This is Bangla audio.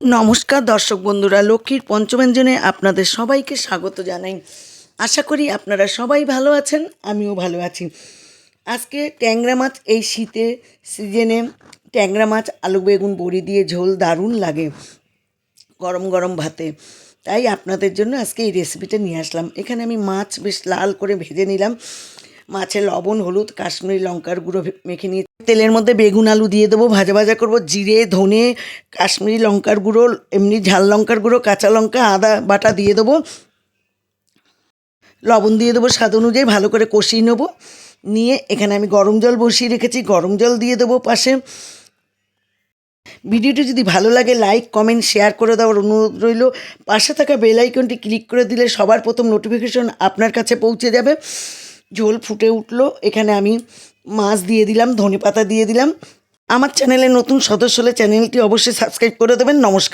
নমস্কার দর্শক বন্ধুরা, লক্ষ্মীর পঞ্চব্যঞ্জনে আপনাদের সবাইকে স্বাগত জানাই। আশা করি আপনারা সবাই ভালো আছেন, আমিও ভালো আছি। আজকে ট্যাংরা মাছ, এই শীতের সিজনে ট্যাংরা মাছ আলু বেগুন বড়ি দিয়ে ঝোল দারুণ লাগে গরম গরম ভাতে। তাই আপনাদের জন্য আজকে এই রেসিপিটা নিয়ে আসলাম। এখানে আমি মাছ বেশ লাল করে ভেজে নিলাম। মাছে লবণ, হলুদ, কাশ্মীরি লঙ্কার গুঁড়ো মেখে নিয়ে তেলের মধ্যে বেগুন আলু দিয়ে দেবো, ভাজা ভাজা করব। জিরে, ধনে, কাশ্মীরি লঙ্কার গুঁড়ো, এমনি ঝাল লঙ্কার গুঁড়ো, কাঁচা লঙ্কা, আদা বাটা দিয়ে দেবো, লবণ দিয়ে দেবো স্বাদ অনুযায়ী। ভালো করে কষিয়ে নেবো। নিয়ে এখানে আমি গরম জল বসিয়ে রেখেছি, গরম জল দিয়ে দেবো পাশে। ভিডিওটি যদি ভালো লাগে লাইক, কমেন্ট, শেয়ার করে দেওয়ার অনুরোধ রইল। পাশে থাকা বেল আইকনটি ক্লিক করে দিলে সবার প্রথম নোটিফিকেশন আপনার কাছে পৌঁছে যাবে। ঝোল ফুটে উঠলো, এখানে আমি মাছ দিয়ে দিলাম, ধনেপাতা দিয়ে দিলাম। আমার চ্যানেলে নতুন সদস্য হলে চ্যানেলটি অবশ্যই সাবস্ক্রাইব করে দেবেন। নমস্কার।